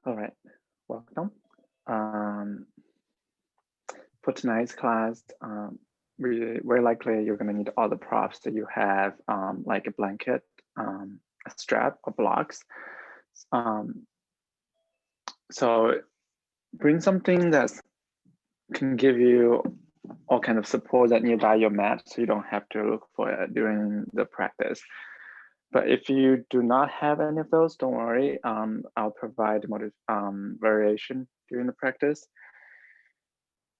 All right, welcome. For tonight's class, very likely you're going to need all the props that you have, like a blanket, a strap, or blocks. So bring something that can give you all kind of support that nearby your mat, so you don't have to look for it during the practice. But if you do not have any of those, don't worry. I'll provide variation during the practice.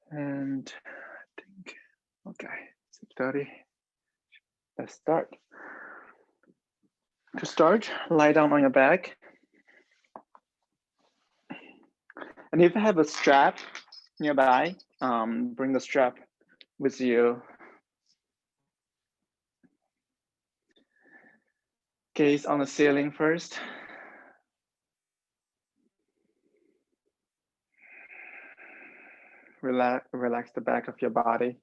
And I think, okay, 6:30. Let's start. To start, lie down on your back. And if you have a strap nearby, bring the strap with you. Gaze on the ceiling first. Relax the back of your body.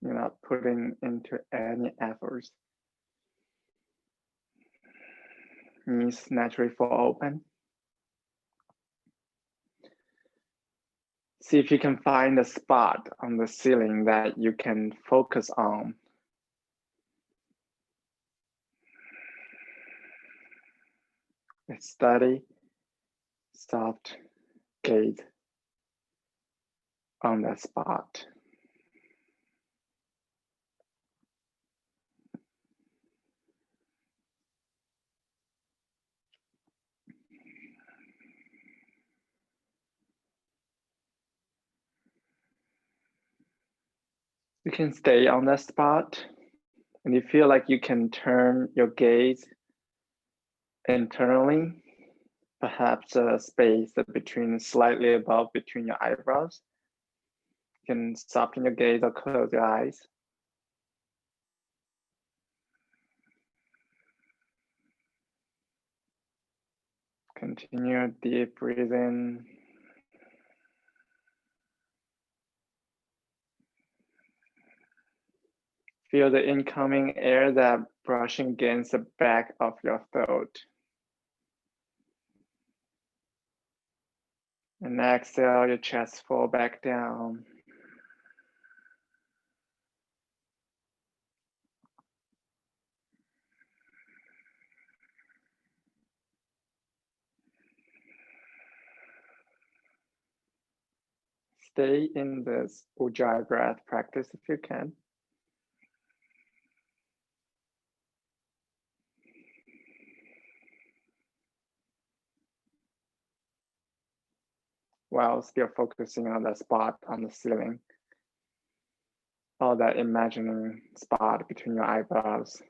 You're not putting into any efforts. Knees naturally fall open. See if you can find a spot on the ceiling that you can focus on. A steady, soft gaze on that spot. You can stay on that spot, and you feel like you can turn your gaze internally, perhaps a space between slightly above between your eyebrows. You can soften your gaze or close your eyes. Continue deep breathing. Feel the incoming air that brushing against the back of your throat. And exhale, your chest fall back down. Stay in this Ujjayi breath practice if you can. While still focusing on that spot on the ceiling, or that imaginary spot between your eyebrows.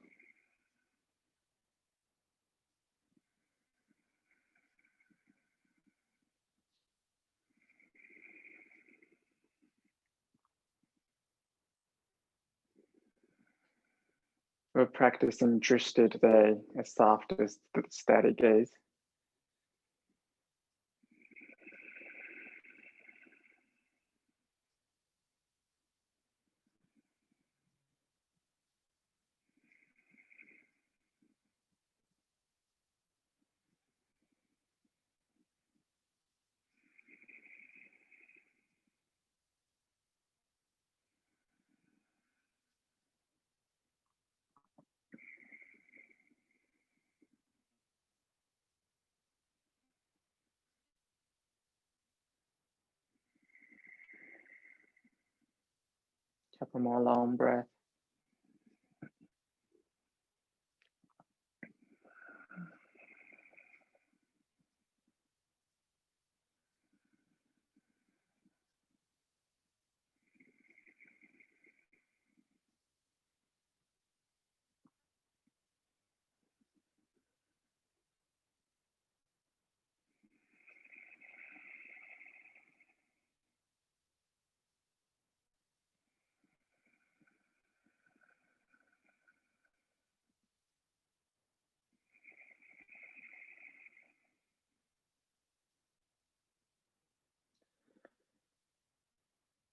We're practicing Drishti today, a soft, steady gaze. Couple more long breath.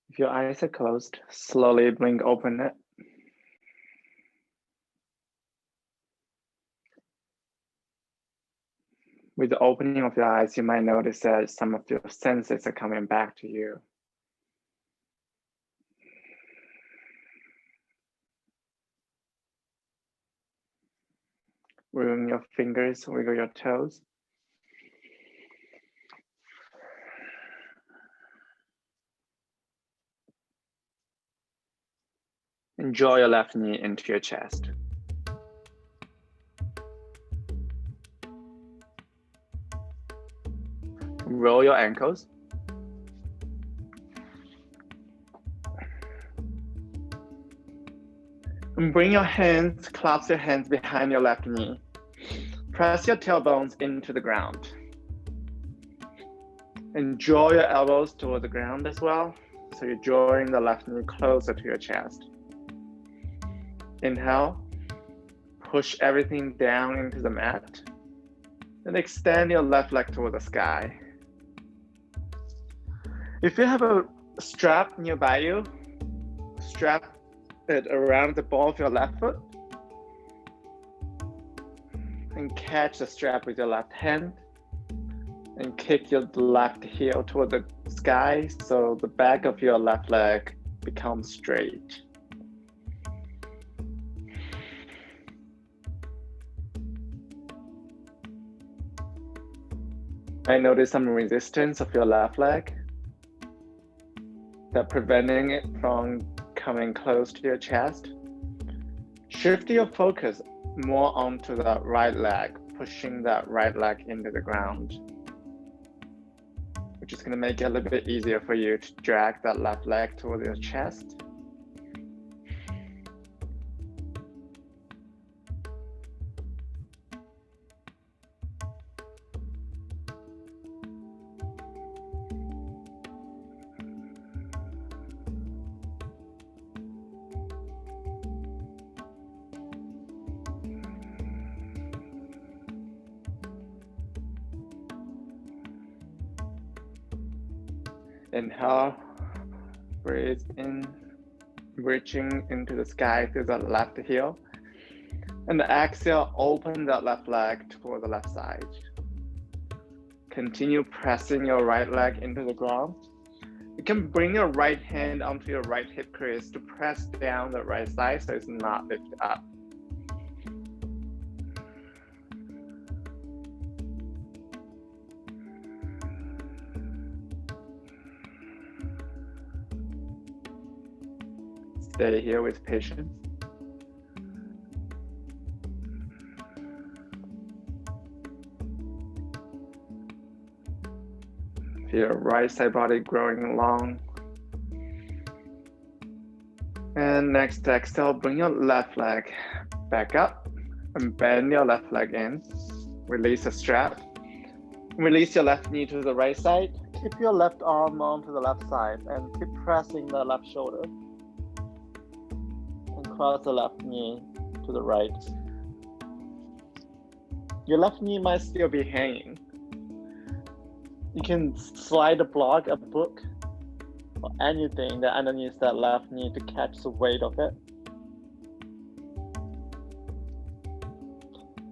If your eyes are closed, slowly blink open it. With the opening of your eyes, you might notice that some of your senses are coming back to you. Wiggle your fingers, wiggle your toes. And draw your left knee into your chest. Roll your ankles. And bring your hands, clasp your hands behind your left knee. Press your tailbones into the ground. And draw your elbows toward the ground as well. So you're drawing the left knee closer to your chest. Inhale. Push everything down into the mat. And extend your left leg toward the sky. If you have a strap nearby you, strap it around the ball of your left foot. And catch the strap with your left hand. And kick your left heel toward the sky so the back of your left leg becomes straight. I notice some resistance of your left leg that preventing it from coming close to your chest. Shift your focus more onto the right leg, pushing that right leg into the ground, which is going to make it a little bit easier for you to drag that left leg toward your chest. Inhale, breathe in, reaching into the sky through the left heel. And exhale, open that left leg toward the left side. Continue pressing your right leg into the ground. You can bring your right hand onto your right hip crease to press down the right side so it's not lifted up. Stay here with patience. Feel your right side body growing long. And next exhale, bring your left leg back up and bend your left leg in. Release the strap. Release your left knee to the right side. Keep your left arm onto the left side and keep pressing the left shoulder. Cross the left knee to the right. Your left knee might still be hanging. You can slide a block, a book, or anything that underneath that left knee to catch the weight of it.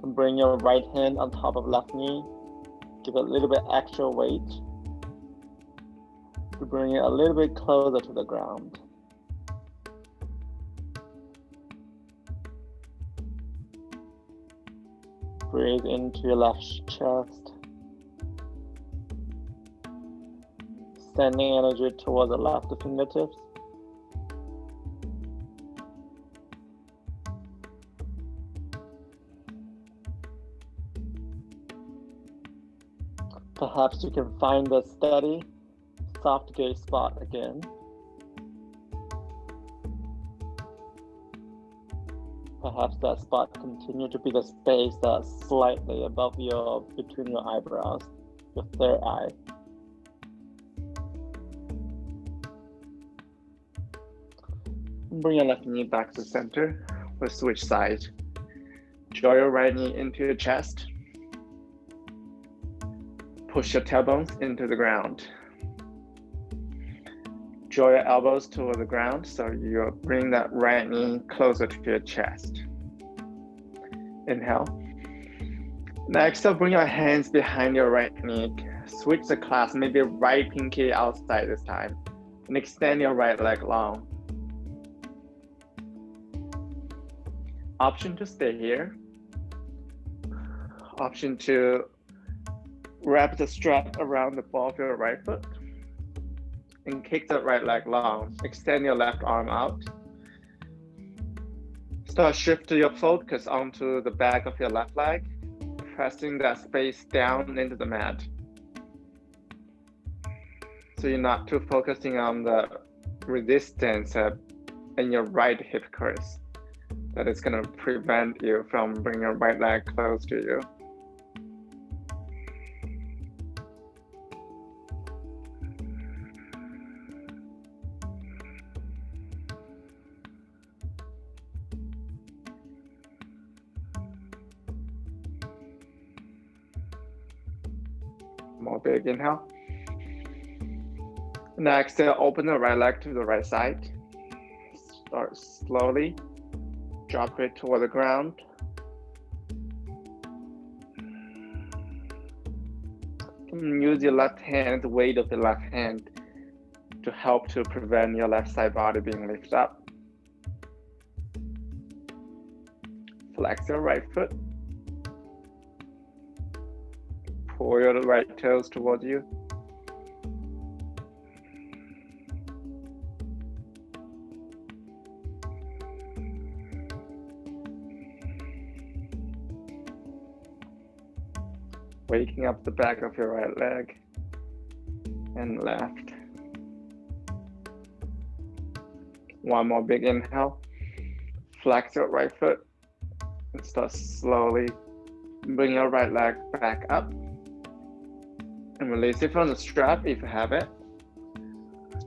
And bring your right hand on top of left knee. Give it a little bit extra weight to bring it a little bit closer to the ground. Breathe into your left chest, sending energy towards the left fingertips. Perhaps you can find the steady, soft gaze spot again. Perhaps that spot continue to be the space that's slightly above between your eyebrows, your third eye. Bring your left knee back to center. We'll switch sides. Draw your right knee into your chest. Push your tailbones into the ground. Draw your elbows toward the ground so you bring that right knee closer to your chest. Inhale. Next, bring your hands behind your right knee. Switch the clasp, maybe right pinky outside this time. And extend your right leg long. Option to stay here. Option to wrap the strap around the ball of your right foot. And kick the right leg long. Extend your left arm out. Start shifting your focus onto the back of your left leg, pressing that space down into the mat. So you're not too focusing on the resistance in your right hip crease. That is going to prevent you from bringing your right leg close to you. More big inhale. Next, open the right leg to the right side. Start slowly. Drop it toward the ground. And use your left hand, the weight of the left hand, to help to prevent your left side body being lifted up. Flex your right foot. Pull your right toes towards you. Waking up the back of your right leg and left. One more big inhale. Flex your right foot and start slowly. Bring your right leg back up and release it from the strap if you have it.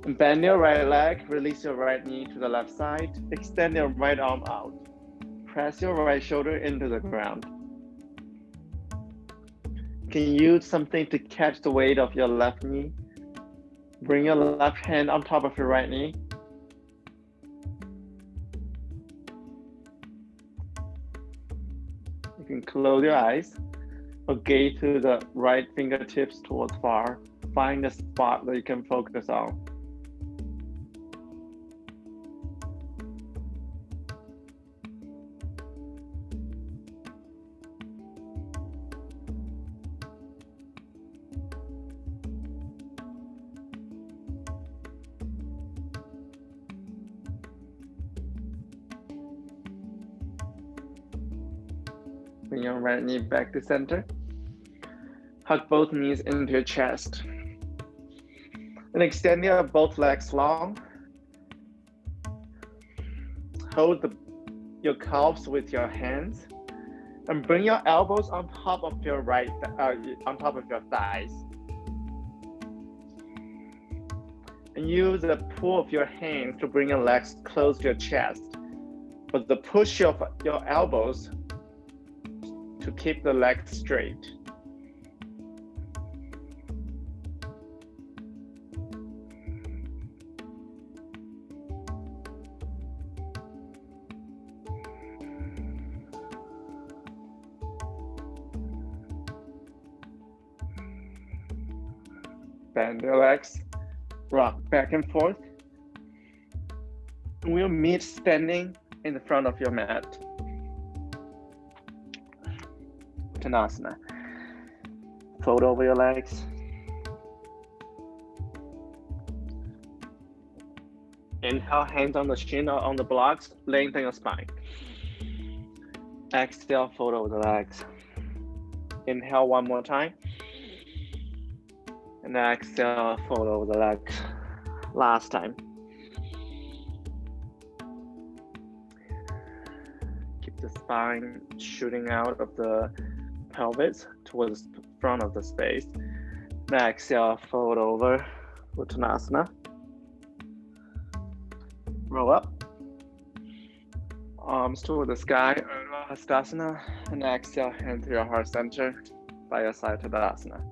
And bend your right leg, release your right knee to the left side. Extend your right arm out. Press your right shoulder into the ground. Can you use something to catch the weight of your left knee? Bring your left hand on top of your right knee. You can close your eyes or gaze to the right fingertips towards far. Find a spot that you can focus on. Bring your right knee back to center. Hug both knees into your chest. And extend your both legs long. Hold your calves with your hands. And bring your elbows on top of your on top of your thighs. And use the pull of your hands to bring your legs close to your chest. But the push of your elbows to keep the legs straight. Bend your legs, rock back and forth. We'll meet standing in the front of your mat. Uttanasana. Fold over your legs. Inhale, hands on the shin or on the blocks, lengthen your spine. Exhale, fold over the legs. Inhale one more time. And exhale, fold over the legs. Last time. Keep the spine shooting out of the pelvis towards the front of the space. Exhale, fold over, Uttanasana. Roll up. Arms toward the sky, Hastasana. And exhale, hand to your heart center by your side Tadasana.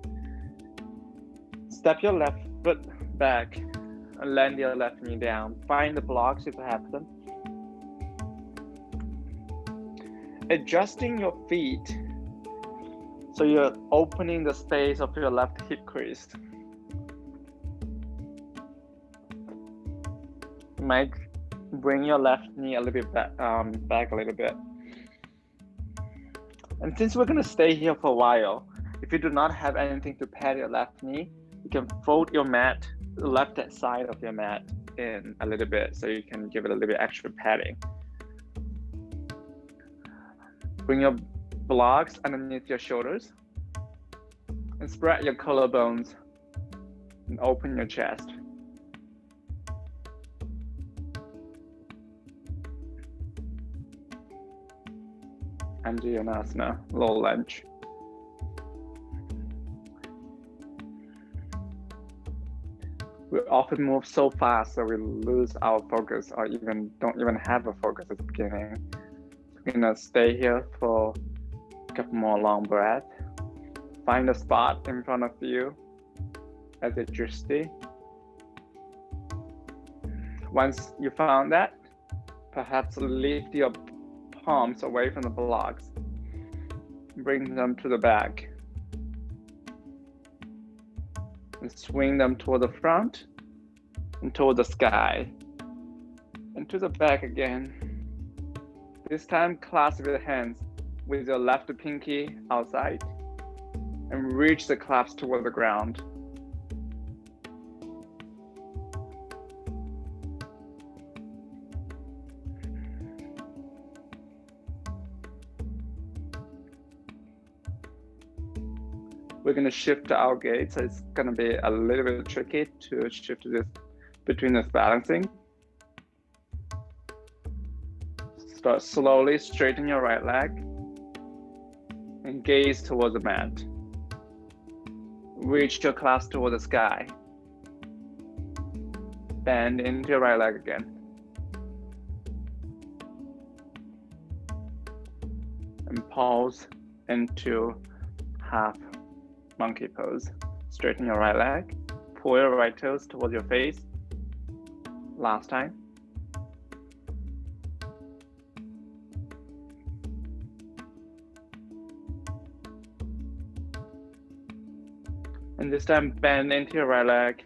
Step your left foot back and land your left knee down. Find the blocks if you have them. Adjusting your feet So you're opening the space of your left hip crease. You might bring your left knee a little bit back a little bit. And since we're going to stay here for a while, if you do not have anything to pad your left knee, you can fold your mat, the left side of your mat in a little bit so you can give it a little bit extra padding. Bring your blocks underneath your shoulders and spread your collarbones and open your chest. Anjaneyasana, low lunge. We often move so fast so we lose our focus or don't even have a focus at the beginning. We're gonna stay here for a couple more long breaths. Find a spot in front of you as a Drishti. Once you found that, perhaps lift your palms away from the blocks. Bring them to the back. And swing them toward the front and toward the sky. And to the back again. This time, clasp your hands with your left pinky outside and reach the clasp toward the ground. We're going to shift our gait, so it's going to be a little bit tricky to shift this between this balancing. Start slowly, straighten your right leg and gaze towards the mat. Reach your clasp toward the sky. Bend into your right leg again. And pause into half monkey pose. Straighten your right leg. Pull your right toes towards your face. Last time. And this time, bend into your right leg.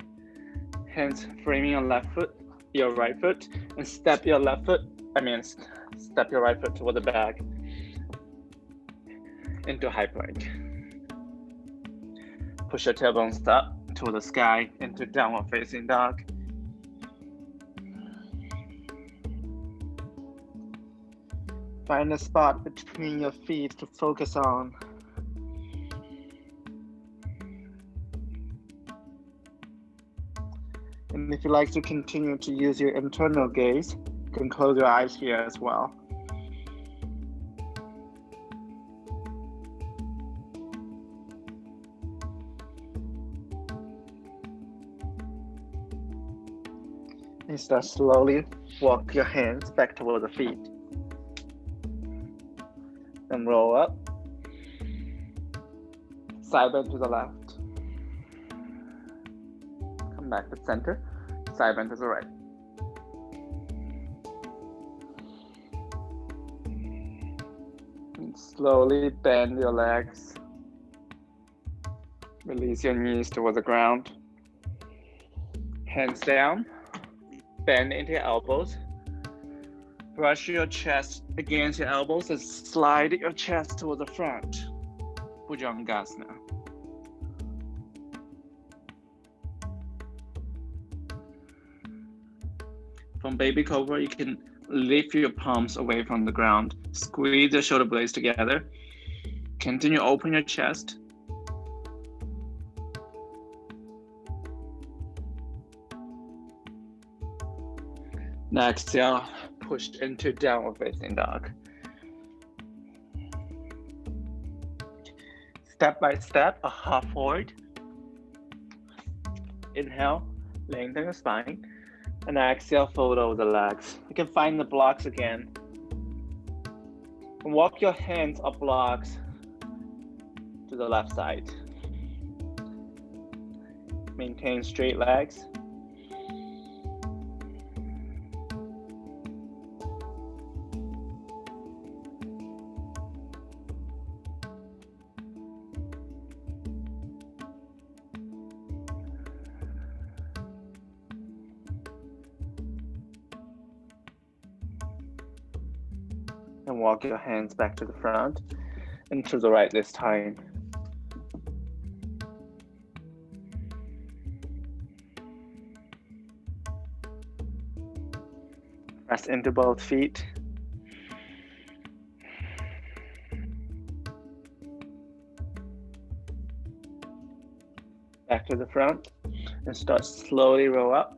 Hands framing your right foot, and step your right foot toward the back into high plank. Push your tailbones up toward the sky into downward facing dog. Find a spot between your feet to focus on. And if you like to continue to use your internal gaze, you can close your eyes here as well. And start slowly walk your hands back toward the feet. Then roll up. Side bend to the left. Come back to center. Side bend to the right. And slowly bend your legs. Release your knees toward the ground. Hands down. Bend into your elbows. Brush your chest against your elbows and slide your chest toward the front. Bhujangasana. From baby cobra, you can lift your palms away from the ground. Squeeze your shoulder blades together. Continue to open your chest. Now exhale, push into downward facing dog. Step by step, a half forward. Inhale, lengthen your spine. And exhale, fold over the legs. You can find the blocks again. And walk your hands up blocks to the left side. Maintain straight legs. and walk your hands back to the front and to the right this time. Press into both feet. Back to the front and start slowly roll up.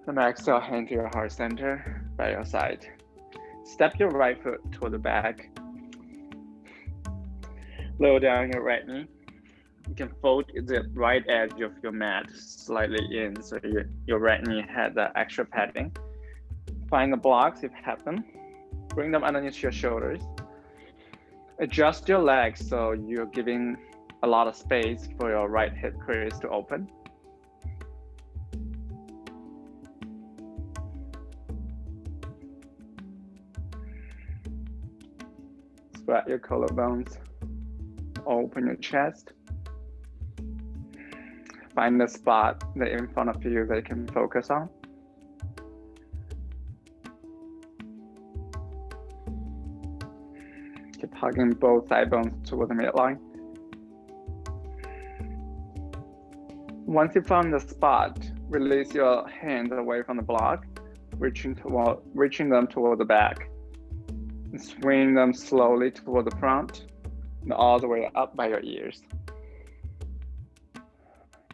And exhale, hand to your heart center by your side. Step your right foot toward the back. Lower down your right knee. You can fold the right edge of your mat slightly in so your right knee has that extra padding. Find the blocks if you have them. Bring them underneath your shoulders. Adjust your legs so you're giving a lot of space for your right hip crease to open. Spread your collarbones. Open your chest. Find the spot that in front of you that you can focus on. Keep hugging both thigh bones toward the midline. Once you found the spot, release your hands away from the block, reaching them toward the back. And swing them slowly toward the front and all the way up by your ears.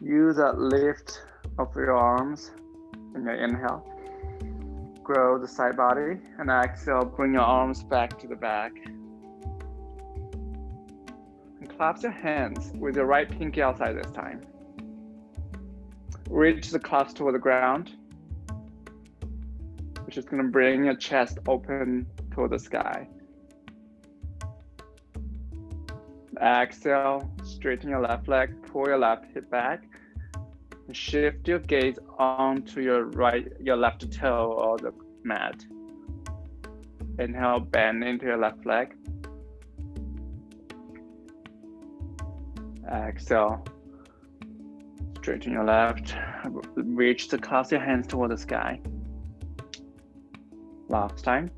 Use that lift of your arms in your inhale. Grow the side body, and exhale, bring your arms back to the back. And clasp your hands with your right pinky outside this time. Reach the clasp toward the ground, which is going to bring your chest open toward the sky. Exhale, straighten your left leg, pull your left hip back, and shift your gaze onto your left toe or the mat. Inhale, bend into your left leg. Exhale, straighten your left, reach to clasp your hands toward the sky. Last time.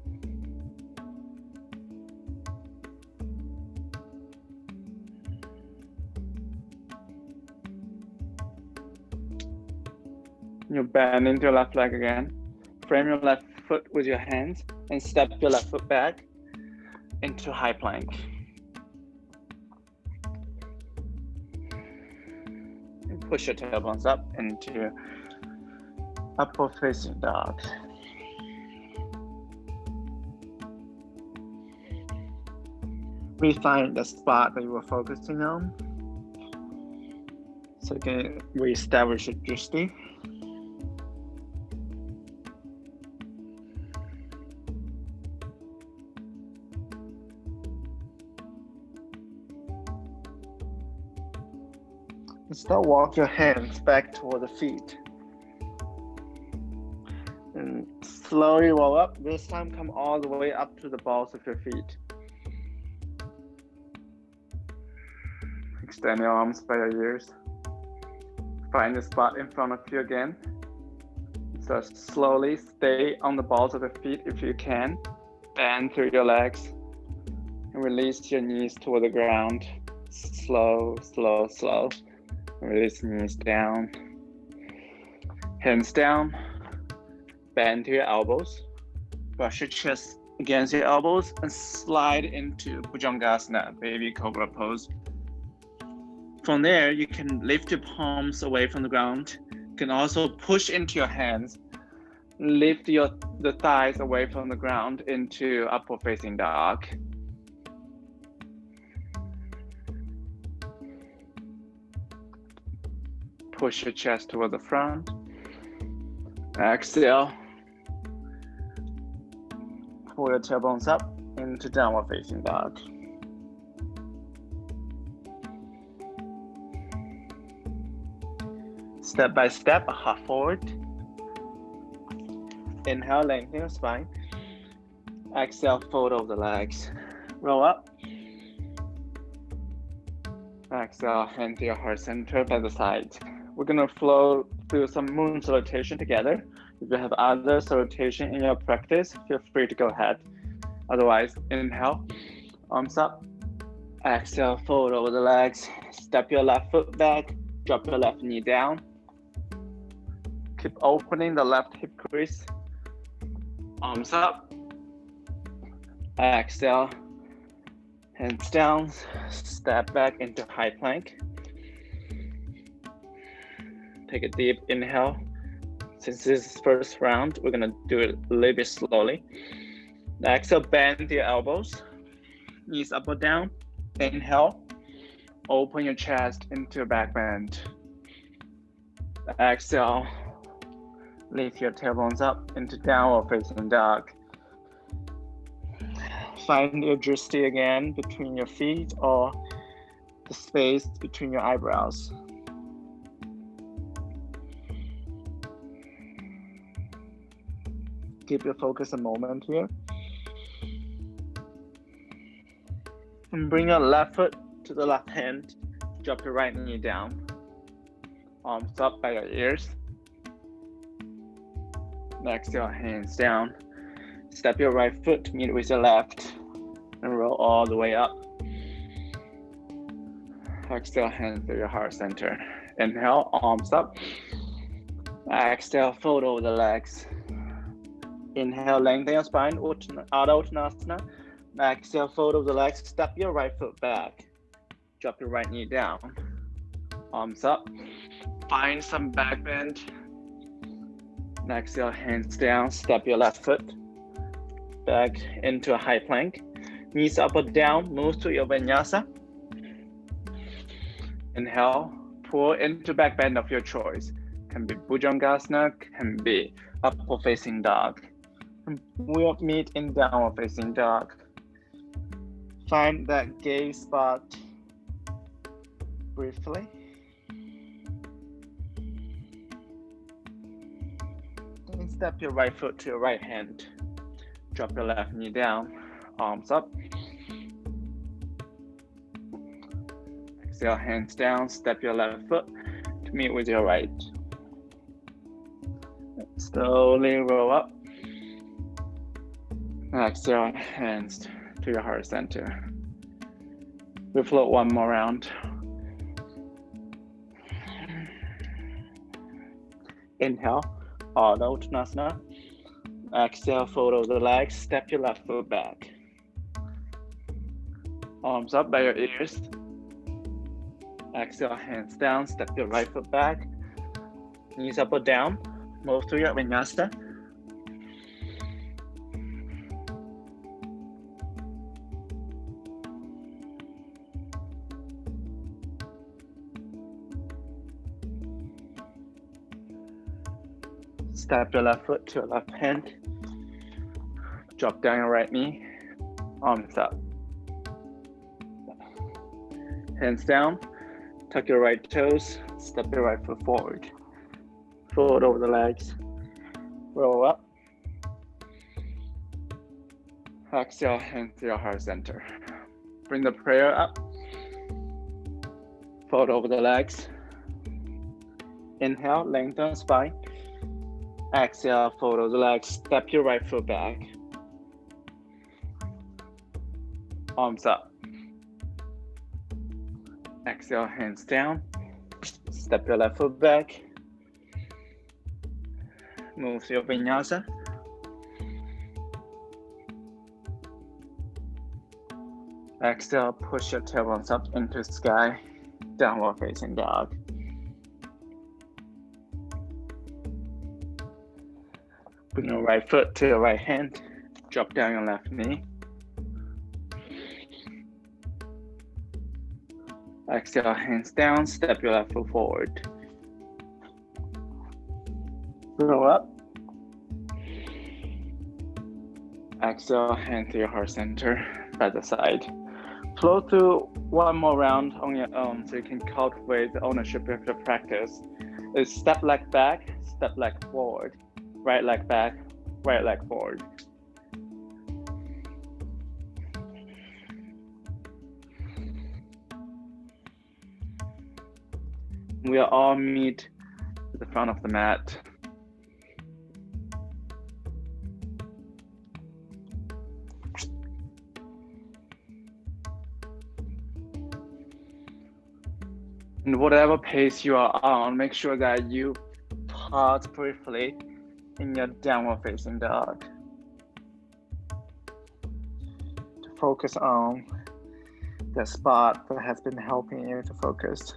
You bend into your left leg again. Frame your left foot with your hands and step your left foot back into high plank. And push your tailbones up into upward facing dog. Refine the spot that you were focusing on. So you can reestablish your Drishti. Start walk your hands back toward the feet. And slowly roll up. This time come all the way up to the balls of your feet. Extend your arms by your ears. Find the spot in front of you again. So slowly stay on the balls of the feet if you can. Bend through your legs. And release your knees toward the ground. Slow, slow, slow. Release knees down, hands down, bend to your elbows, brush your chest against your elbows and slide into Bhujangasana, baby cobra pose. From there, you can lift your palms away from the ground. You can also push into your hands, lift the thighs away from the ground into upward facing dog. Push your chest toward the front. Exhale. Pull your tailbones up into downward facing dog. Step by step, hop forward. Inhale, lengthen your spine. Exhale, fold over the legs. Roll up. Exhale, hand to your heart center by the side. We're gonna flow through some moon salutation together. If you have other rotation in your practice, feel free to go ahead. Otherwise, inhale, arms up. Exhale, fold over the legs. Step your left foot back. Drop your left knee down. Keep opening the left hip crease. Arms up. Exhale. Hands down. Step back into high plank. Take a deep inhale. Since this is first round, we're gonna do it a little bit slowly. Exhale, bend your elbows. Knees up or down. Inhale. Open your chest into a back bend. Exhale. Lift your tailbones up into downward facing dog. Find your Drishti again between your feet or the space between your eyebrows. Keep your focus a moment here. And bring your left foot to the left hand. Drop your right knee down. Arms up by your ears. Exhale, hands down. Step your right foot to meet with your left and roll all the way up. Exhale, hands to your heart center. Inhale, arms up. Exhale, fold over the legs. Inhale, lengthen your spine, Adho Uttanasana. Exhale, fold over the legs. Step your right foot back. Drop your right knee down. Arms up. Find some back bend. Exhale, hands down. Step your left foot back into a high plank. Knees up or down. Move to your vinyasa. Inhale. Pull into back bend of your choice. Can be Bhujangasana. Can be upward facing dog. We'll meet in downward facing dog. Find that gaze spot briefly. And step your right foot to your right hand. Drop your left knee down, arms up. Exhale, hands down, step your left foot to meet with your right. Slowly roll up. Exhale, hands to your heart center. We float one more round. Inhale, Adho Uttanasana. Exhale, fold over the legs, step your left foot back. Arms up by your ears. Exhale, hands down, step your right foot back. Knees up or down, move to your vinyasa. Step your left foot to your left hand. Drop down your right knee. Arms up. Hands down. Tuck your right toes. Step your right foot forward. Fold over the legs. Roll up. Exhale, hands to your heart center. Bring the prayer up. Fold over the legs. Inhale, lengthen spine. Exhale, fold over the legs. Step your right foot back. Arms up. Exhale, hands down. Step your left foot back. Move to your vinyasa. Exhale, push your tailbones up into the sky. Downward facing dog. Bring your right foot to your right hand. Drop down your left knee. Exhale, hands down. Step your left foot forward. Roll up. Exhale, hand to your heart center, by the side. Flow through one more round on your own so you can cultivate the ownership of your practice. It's step leg back, step leg forward. Right leg back, right leg forward. We'll all meet at the front of the mat. And whatever pace you are on, make sure that you pause briefly in your downward facing dog to focus on the spot that has been helping you to focus.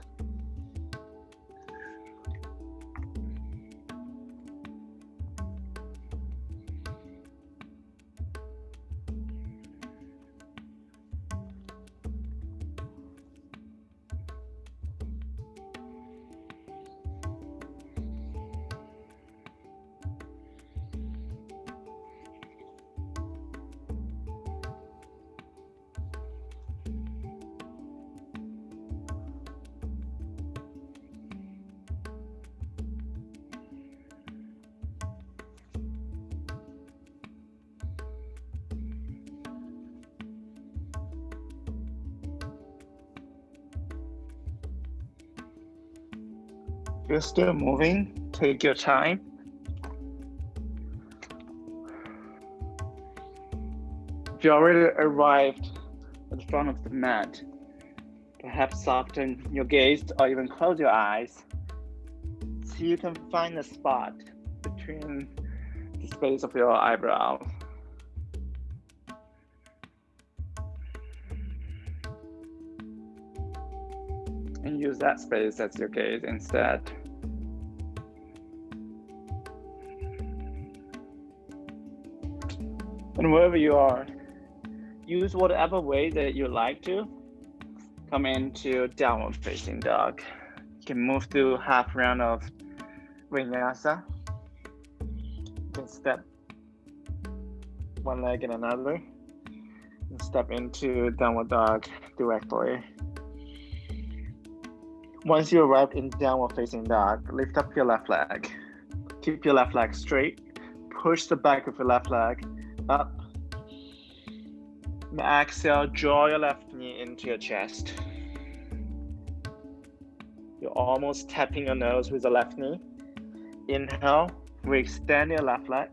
If you're still moving, take your time. If you already arrived at the front of the mat, perhaps soften your gaze or even close your eyes so you can find a spot between the space of your eyebrow. And use that space as your gaze instead. And wherever you are, use whatever way that you like to come into downward facing dog. You can move through half round of vinyasa. You can step one leg in another and step into downward dog directly. Once you arrive in downward facing dog, lift up your left leg. Keep your left leg straight. Push the back of your left leg up. And exhale, draw your left knee into your chest. You're almost tapping your nose with the left knee. Inhale, re-extend your left leg.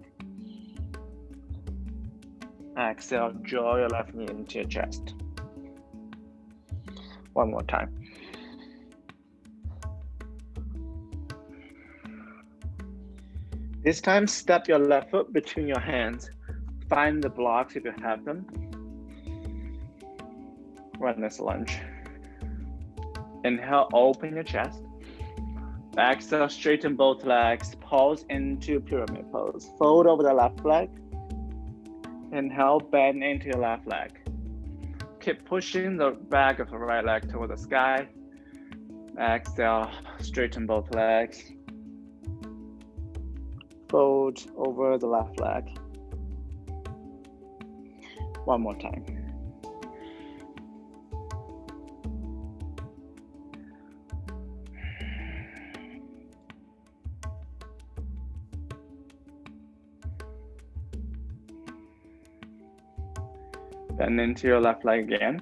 Exhale, draw your left knee into your chest. One more time. This time, step your left foot between your hands. Find the blocks if you have them. Run this lunge. Inhale, open your chest. Exhale, straighten both legs. Pose into pyramid pose. Fold over the left leg. Inhale, bend into your left leg. Keep pushing the back of the right leg toward the sky. Exhale, straighten both legs. Fold over the left leg. One more time. Bend into your left leg again.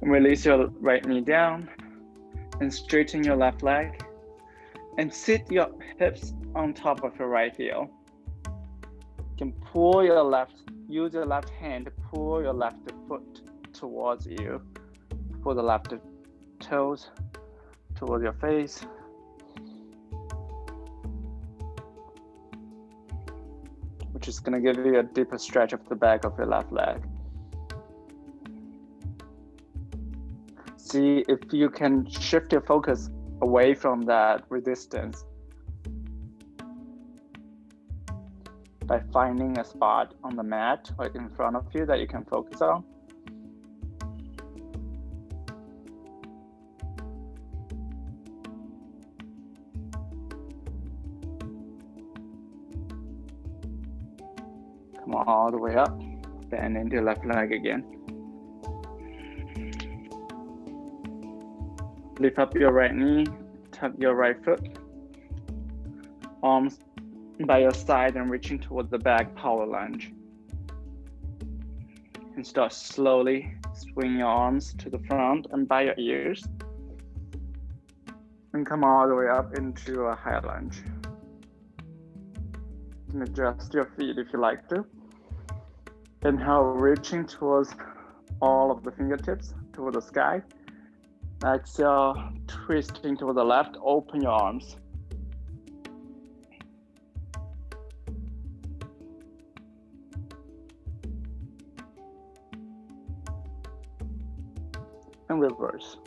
And release your right knee down and straighten your left leg. And sit your hips on top of your right heel. You can pull your use your left hand to pull your left foot towards you. Pull the left toes towards your face. Which is going to give you a deeper stretch of the back of your left leg. See if you can shift your focus away from that resistance by finding a spot on the mat or in front of you that you can focus on. Come all the way up, bend into your left leg again. Lift up your right knee, tap your right foot, arms by your side and reaching toward the back, power lunge. And start slowly swing your arms to the front and by your ears. And come all the way up into a high lunge. You can adjust your feet if you like to. Inhale, reaching towards all of the fingertips toward the sky. Exhale, twisting to the left, open your arms. And reverse.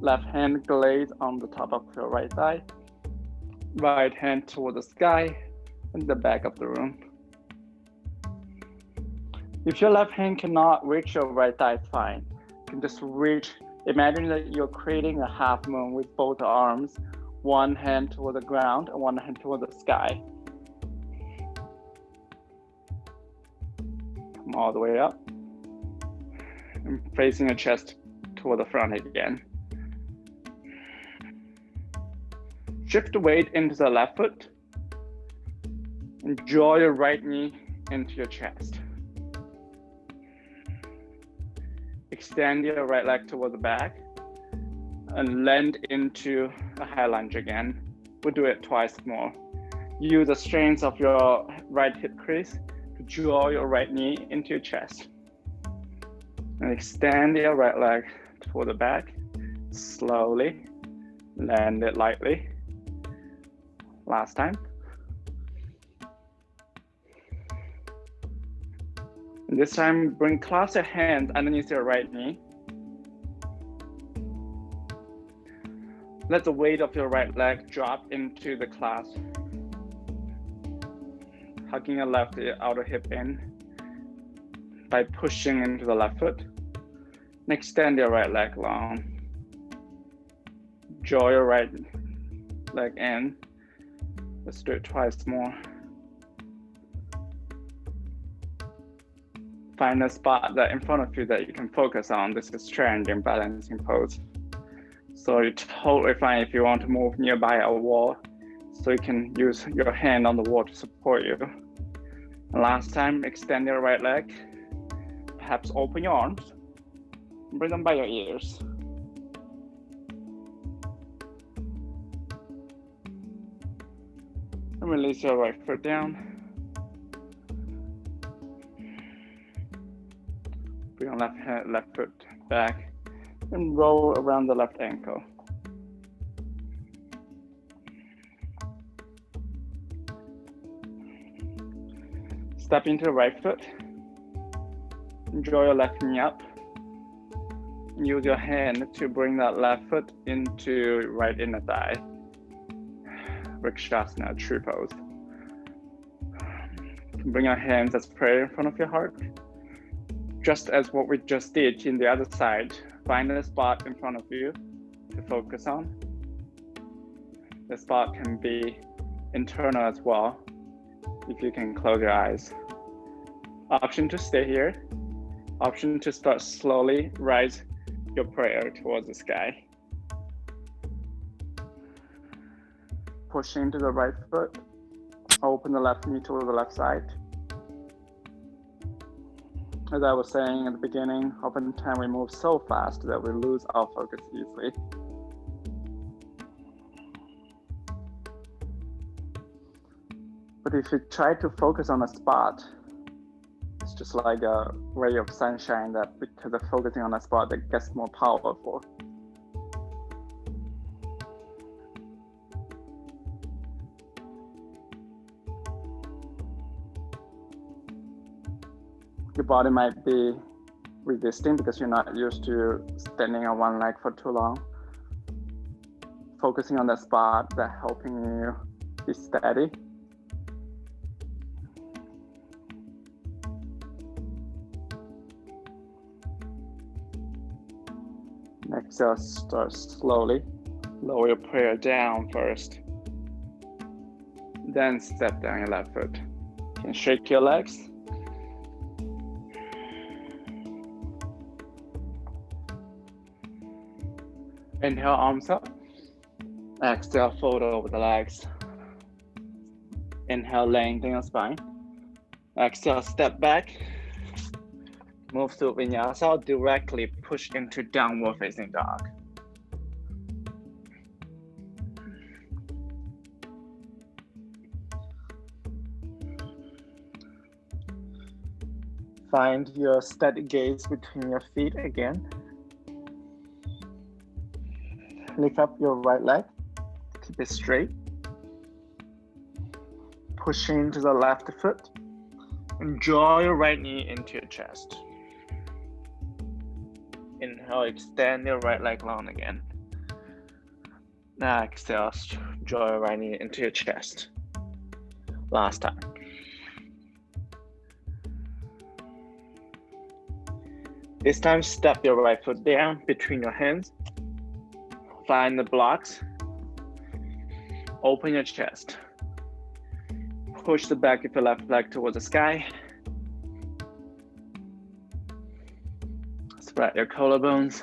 Left hand glazed on the top of your right thigh. Right hand toward the sky and the back of the room. If your left hand cannot reach your right thigh, it's fine. You can just reach, imagine that you're creating a half moon with both arms, one hand toward the ground and one hand toward the sky. Come all the way up. And facing your chest toward the front again. Shift the weight into the left foot and draw your right knee into your chest. Extend your right leg toward the back and land into a high lunge again. We'll do it twice more. Use the strength of your right hip crease to draw your right knee into your chest. And extend your right leg toward the back. Slowly land it lightly. Last time. And this time, clasp your hands underneath your right knee. Let the weight of your right leg drop into the clasp. Hugging your left outer hip in by pushing into the left foot. And extend your right leg long. Draw your right leg in. Let's do it twice more. Find a spot that in front of you that you can focus on. This is triangle balancing pose. So you're totally fine if you want to move nearby a wall, so you can use your hand on the wall to support you. And last time, extend your right leg. Perhaps open your arms. Bring them by your ears. And release your right foot down. Bring your left foot back and roll around the left ankle. Step into the right foot. Draw your left knee up. Use your hand to bring that left foot into right inner thigh. Vrikshasana, tree pose. Bring your hands as prayer in front of your heart. Just as what we just did in the other side, find a spot in front of you to focus on. The spot can be internal as well, if you can close your eyes. Option to stay here. Option to start slowly rise your prayer towards the sky. Push into the right foot. Open the left knee toward the left side. As I was saying at the beginning, oftentimes we move so fast that we lose our focus easily. But if you try to focus on a spot, it's just like a ray of sunshine that because of focusing on a spot that gets more powerful. Your body might be resisting because you're not used to standing on one leg for too long. Focusing on that spot that's helping you be steady. Exhale, start slowly. Lower your prayer down first. Then step down your left foot. You can shake your legs. Inhale, arms up. Exhale, fold over the legs. Inhale, lengthen your spine. Exhale, step back. Move to vinyasa, directly push into downward facing dog. Find your steady gaze between your feet again. lift up your right leg, keep it straight. Push into the left foot and draw your right knee into your chest. Inhale, extend your right leg long again. Now exhale, draw your right knee into your chest. Last time. This time, step your right foot down between your hands. Find the blocks. Open your chest. Push the back of your left leg towards the sky. Spread your collarbones.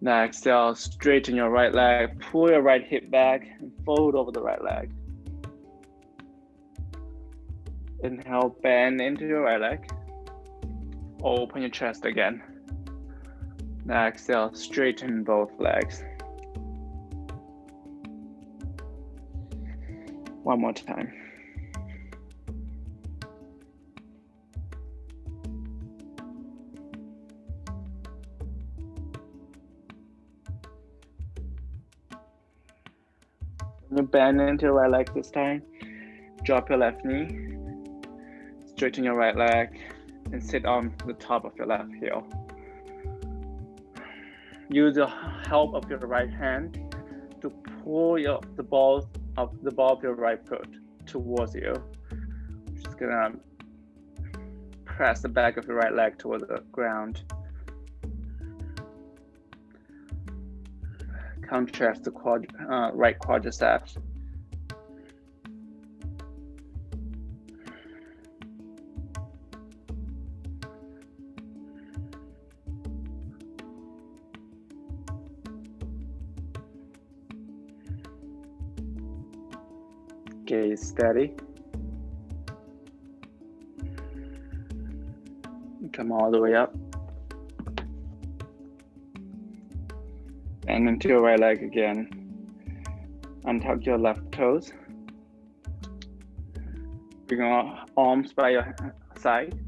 Now exhale, straighten your right leg, pull your right hip back, and fold over the right leg. Inhale, bend into your right leg. Open your chest again. Now exhale, straighten both legs. One more time. When you bend into your right leg this time, drop your left knee, straighten your right leg, and sit on the top of your left heel. Use the help of your right hand to pull the ball of your right foot towards you. Just gonna press the back of your right leg towards the ground. Contrast the right quadriceps. Gaze steady. Come all the way up. And into your right leg again. Untuck your left toes. Bring your arms by your side.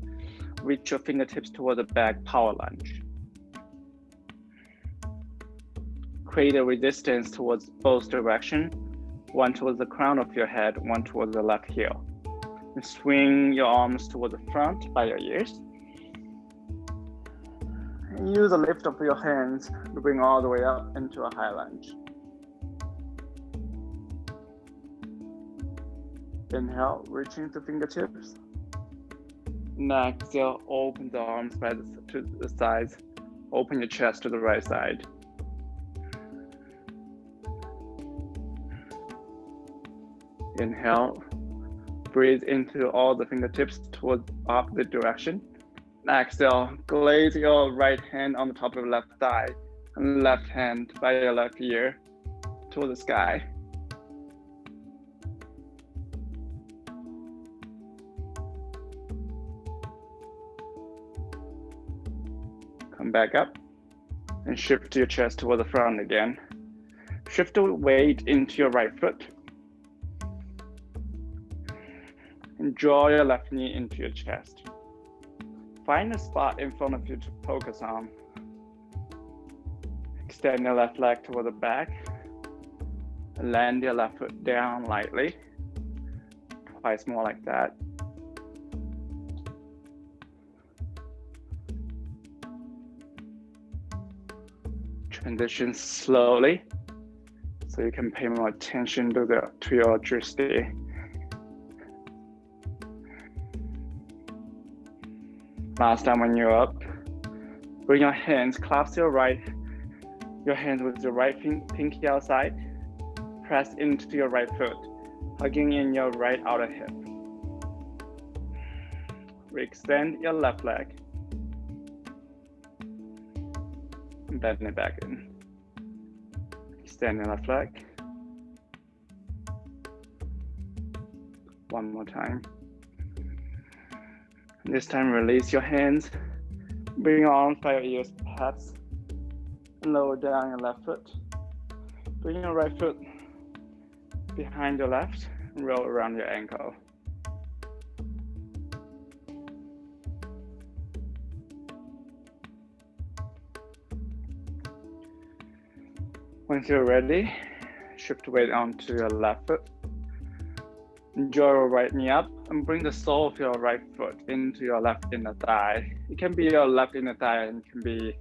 Reach your fingertips toward the back, power lunge. Create a resistance towards both directions. One towards the crown of your head, one towards the left heel. And swing your arms toward the front by your ears. And use the lift of your hands to bring all the way up into a high lunge. Inhale, reaching to fingertips. Now exhale, open the arms to the sides. Open your chest to the right side. Inhale, breathe into all the fingertips towards opposite direction. Exhale, glaze your right hand on the top of your left thigh and left hand by your left ear toward the sky. Come back up and shift your chest toward the front again. Shift the weight into your right foot. And draw your left knee into your chest. Find a spot in front of you to focus on. Extend your left leg toward the back. Land your left foot down lightly. Twice more like that. Transition slowly so you can pay more attention to your Drishti. Last time when you're up, bring your hands, clasp your hands with your right pinky outside, press into your right foot, hugging in your right outer hip. Re-extend your left leg, and bend it back in. Extend your left leg. One more time. This time, release your hands. Bring your arms by your ears, perhaps, and lower down your left foot. Bring your right foot behind your left and roll around your ankle. Once you're ready, shift weight onto your left foot. Draw your right knee up and bring the sole of your right foot into your left inner thigh. It can be your left inner thigh and it can be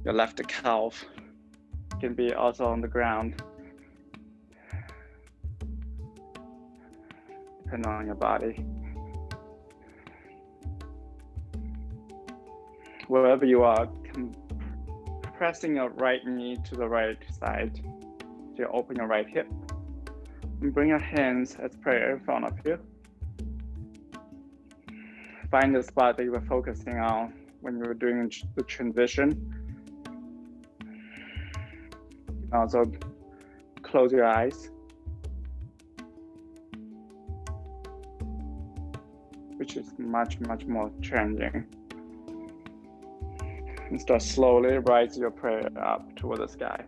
your left calf. It can be also on the ground, depending on your body. Wherever you are, pressing your right knee to the right side. So you open your right hip and bring your hands as prayer in front of you. Find the spot that you were focusing on when you were doing the transition. You can also close your eyes, which is much more challenging. And start slowly rise your prayer up toward the sky.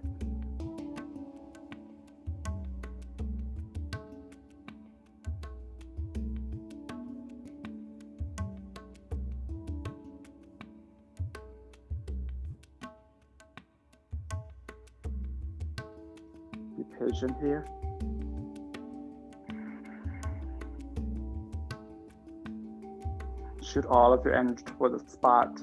Be patient here. Shoot all of your energy toward the spot.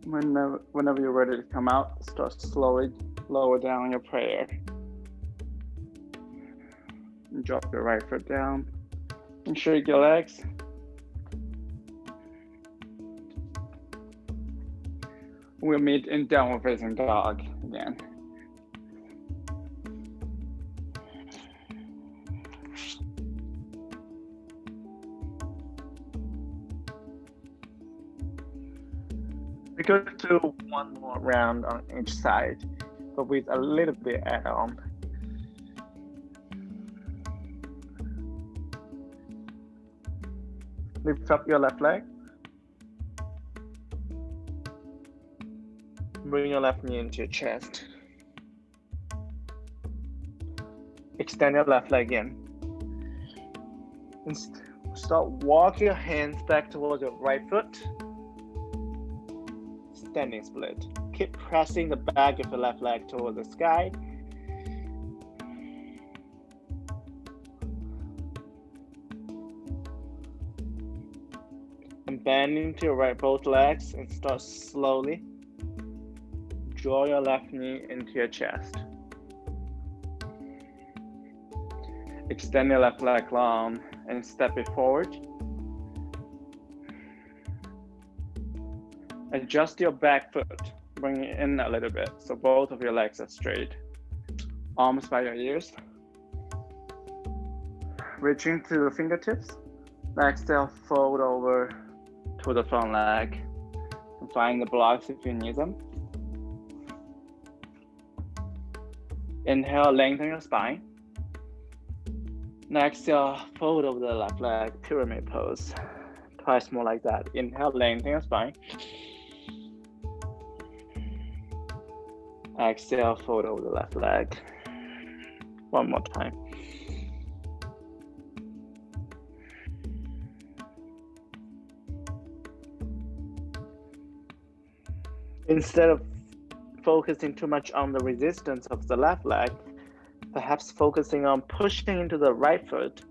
Whenever you're ready to come out, start slowly lower down your prayer. And drop your right foot down and shake your legs. We'll meet in downward facing dog again. We go to one more round on each side, but with a little bit add-on. Lift up your left leg. Bring your left knee into your chest. Extend your left leg in. And start walking your hands back towards your right foot. Standing split. Keep pressing the back of your left leg towards the sky. And bend into your right both legs and start slowly. Draw your left knee into your chest. Extend your left leg long and step it forward. Adjust your back foot, bring it in a little bit so both of your legs are straight. Arms by your ears. Reaching to the fingertips. Exhale, fold over to the front leg. And find the blocks if you need them. Inhale, lengthen your spine. Exhale, fold over the left leg, pyramid pose. Twice more like that. Inhale, lengthen your spine. Exhale, fold over the left leg. One more time. Instead of focusing too much on the resistance of the left leg, perhaps focusing on pushing into the right foot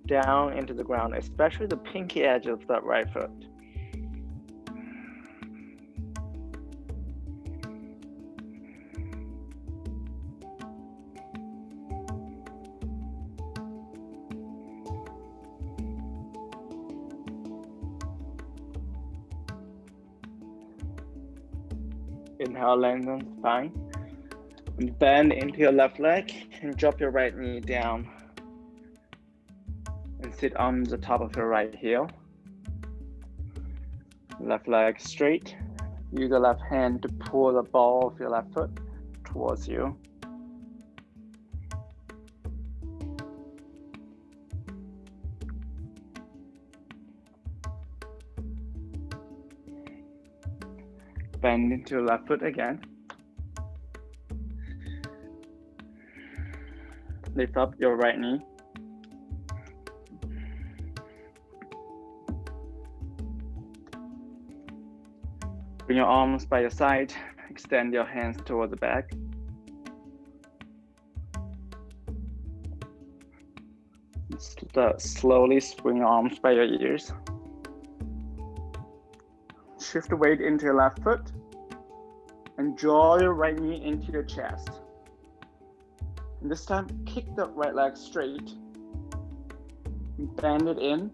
down into the ground, especially the pinky edge of that right foot. Inhale, lengthen spine. And bend into your left leg and drop your right knee down. And sit on the top of your right heel. Left leg straight. Use the left hand to pull the ball of your left foot towards you. Bend into your left foot again. Lift up your right knee. Bring your arms by your side. Extend your hands toward the back. Slowly swing your arms by your ears. Shift the weight into your left foot and draw your right knee into your chest. And this time, kick the right leg straight. Bend it in.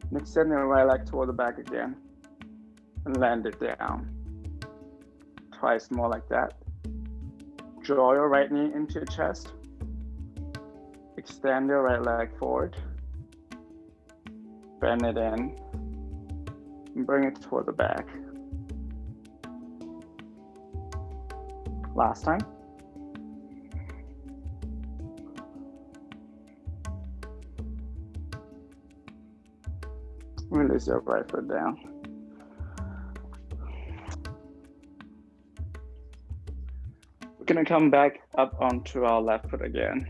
And extend your right leg toward the back again. And land it down. Twice more like that. Draw your right knee into your chest. Extend your right leg forward. Bend it in. And bring it toward the back. Last time. Release your right foot down. We're gonna come back up onto our left foot again.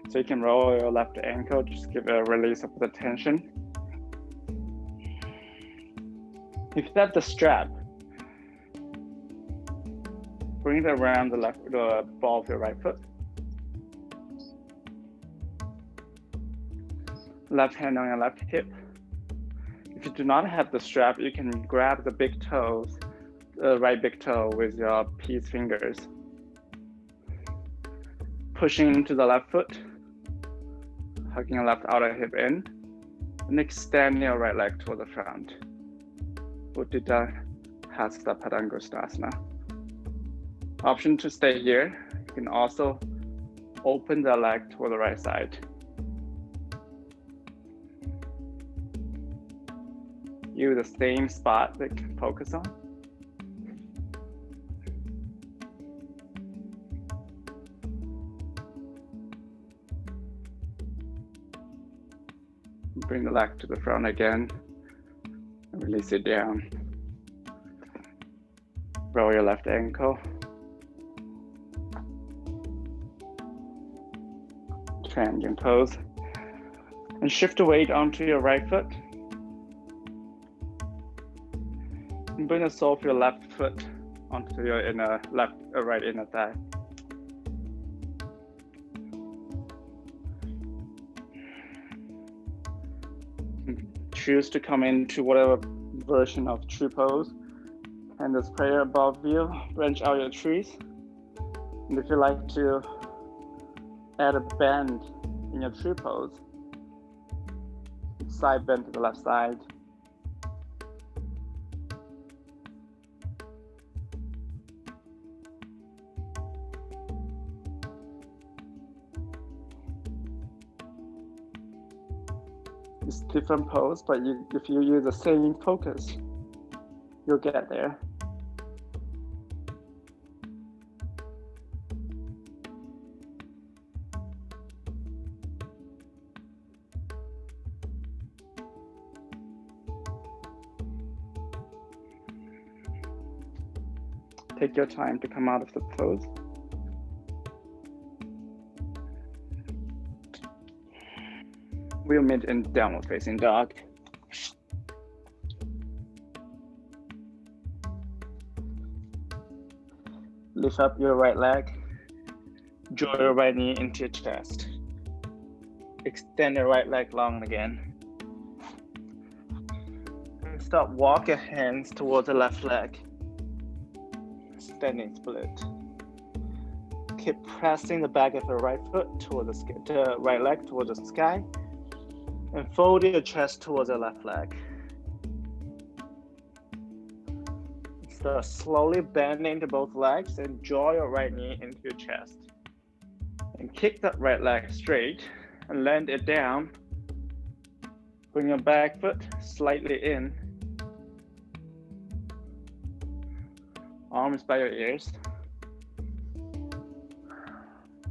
So you can roll your left ankle, just give a release of the tension. If you have the strap, bring it around the ball of your right foot. Left hand on your left hip. If you do not have the strap, you can grab the big toes, the right big toe with your peace fingers. Pushing into the left foot, hugging your left outer hip in, and extend your right leg toward the front. Utthita Hasta Padangusthasana. Option to stay here. You can also open the leg toward the right side. Use the same spot that you can focus on. Bring the leg to the front again. And release it down. Roll your left ankle. Transient pose. And shift the weight onto your right foot. And bring the sole of your left foot onto your right inner thigh. Choose to come into whatever version of tree pose. And this prayer above you, branch out your trees. And if you like to add a bend in your tree pose, side bend to the left side. It's different pose, but if you use the same focus, you'll get there. Take your time to come out of the pose. We'll meet in downward facing dog. Lift up your right leg. Draw your right knee into your chest. Extend your right leg long again. And start walk your hands towards the left leg. Standing split. Keep pressing the back of the right foot towards the right leg towards the sky. And fold your chest towards the left leg. Start slowly bending to both legs and draw your right knee into your chest. And kick that right leg straight and land it down. Bring your back foot slightly in. Arms by your ears.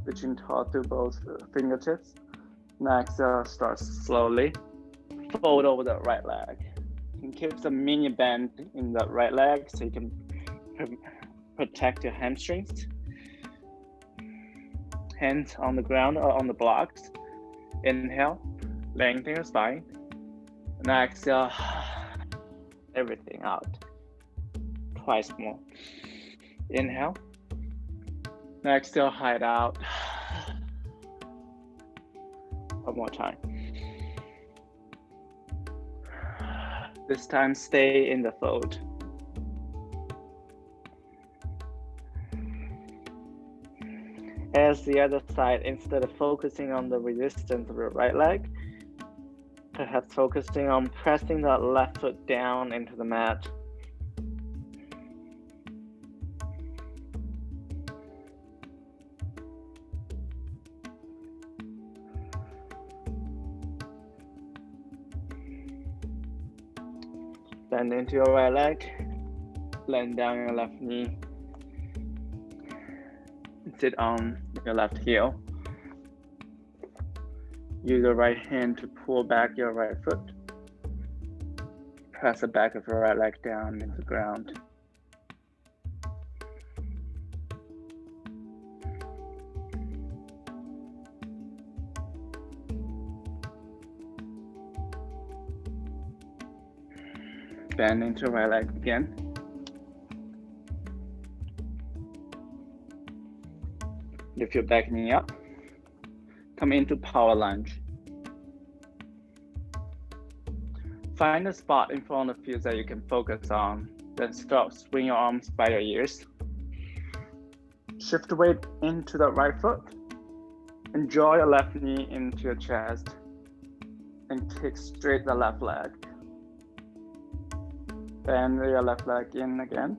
Reaching toward to both fingertips. Next, start slowly. Fold over the right leg. You can keep some mini bend in the right leg so you can protect your hamstrings. Hands on the ground or on the blocks. Inhale, lengthen your spine. And exhale, everything out. twice more. Inhale. Now exhale, hide out. One more time. This time, stay in the fold. As the other side, instead of focusing on the resistance of your right leg, perhaps focusing on pressing that left foot down into the mat. Bend into your right leg, bend down your left knee. Sit on your left heel. Use your right hand to pull back your right foot. Press the back of your right leg down into the ground. Bend into your right leg again. Lift your back knee up. Come into power lunge. Find a spot in front of you that you can focus on. Then start, swing your arms by your ears. Shift weight into the right foot. And draw your left knee into your chest. And kick straight the left leg. Bend your left leg in again.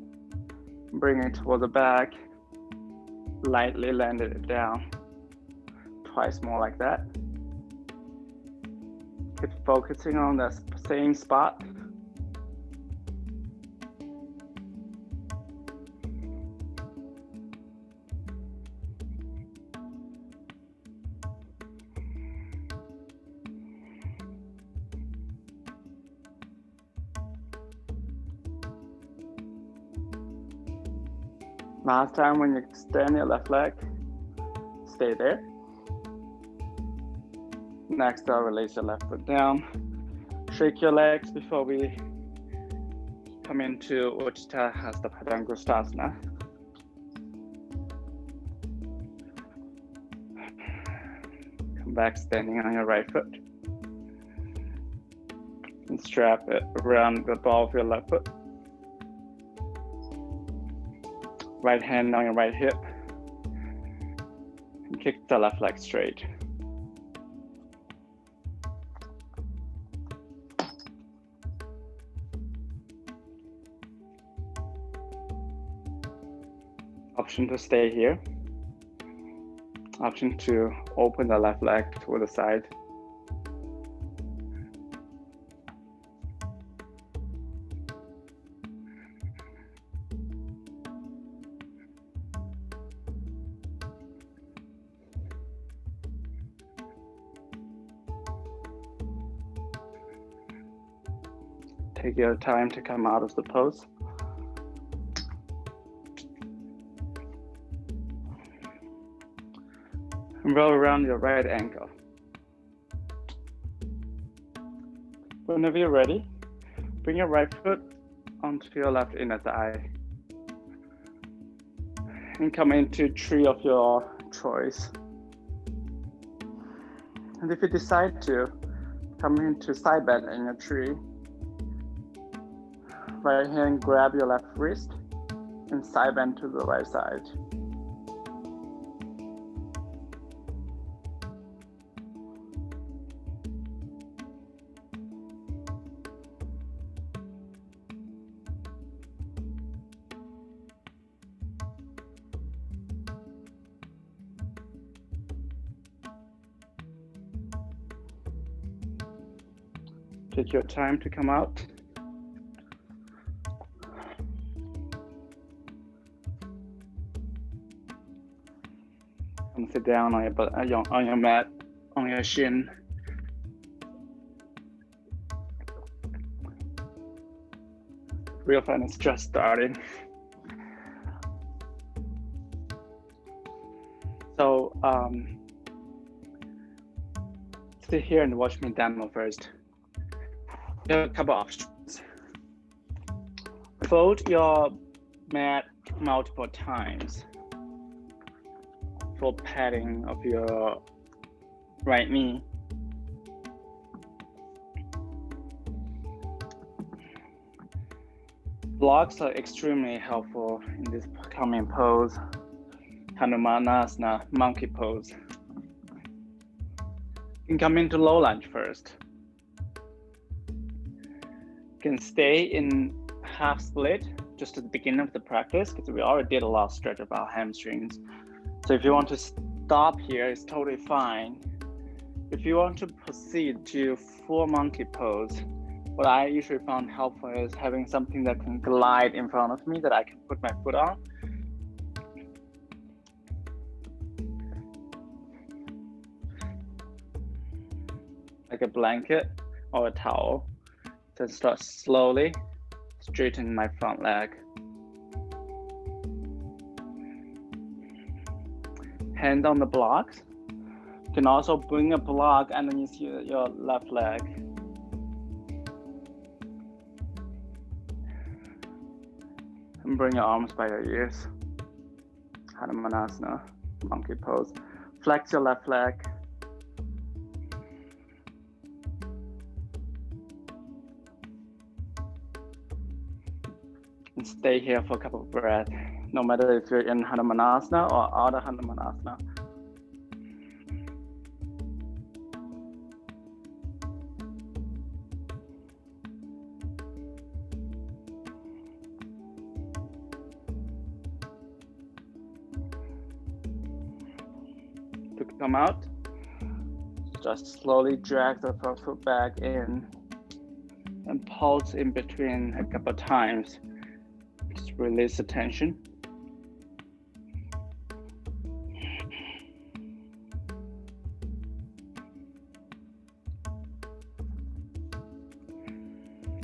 Bring it toward the back. Lightly land it down. Twice more like that. Keep focusing on the same spot. Last time when you extend your left leg, stay there. Next, I'll release your left foot down. Shake your legs before we come into Utthita Hasta Padangusthasana. Come back standing on your right foot. And strap it around the ball of your left foot. Right hand on your right hip. And kick the left leg straight. Option to stay here. Option to open the left leg toward the side. Take your time to come out of the pose. And roll around your right ankle. Whenever you're ready, bring your right foot onto your left inner thigh. And come into tree of your choice. And if you decide to, come into side bend in your tree. Right hand grab your left wrist and side bend to the right side. Take your time to come out. Come sit down on your mat, on your shin. Real fun is just starting. So sit here and watch me demo first. There are a couple options. Fold your mat multiple times for patting of your right knee. Blocks are extremely helpful in this coming pose, Hanumanasana, monkey pose. You can come into low lunge first. You can stay in half split just at the beginning of the practice because we already did a lot of stretch of our hamstrings. So if you want to stop here, it's totally fine. If you want to proceed to full monkey pose, what I usually found helpful is having something that can glide in front of me that I can put my foot on. Like a blanket or a towel. Then start slowly straightening my front leg. Hand on the blocks. You can also bring a block underneath your left leg. And bring your arms by your ears. Hanumanasana, monkey pose. Flex your left leg. And stay here for a couple of breaths, no matter if you're in Hanumanasana or out of Hanumanasana. To come out, just slowly drag the front foot back in and pulse in between a couple of times. Just release the tension.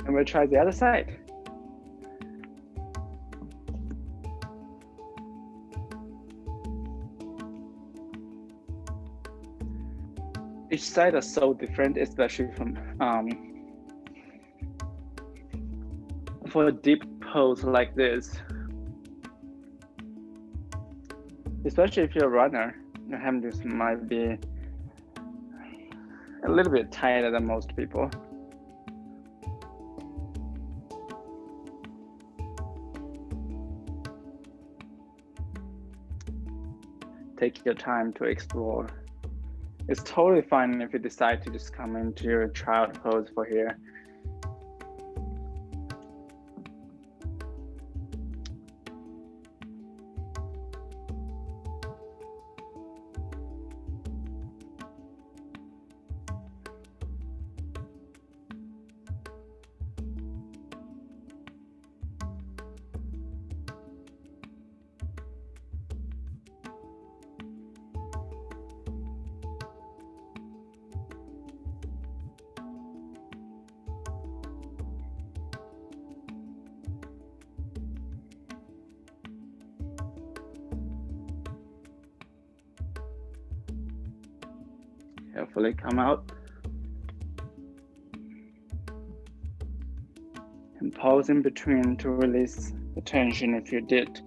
And we'll try the other side. Each side is so different, especially from for a deep pose like this. Especially if you're a runner, your hamstrings might be a little bit tighter than most people. Take your time to explore. It's totally fine if you decide to just come into your child pose for here. Carefully come out and pause in between to release the tension if you did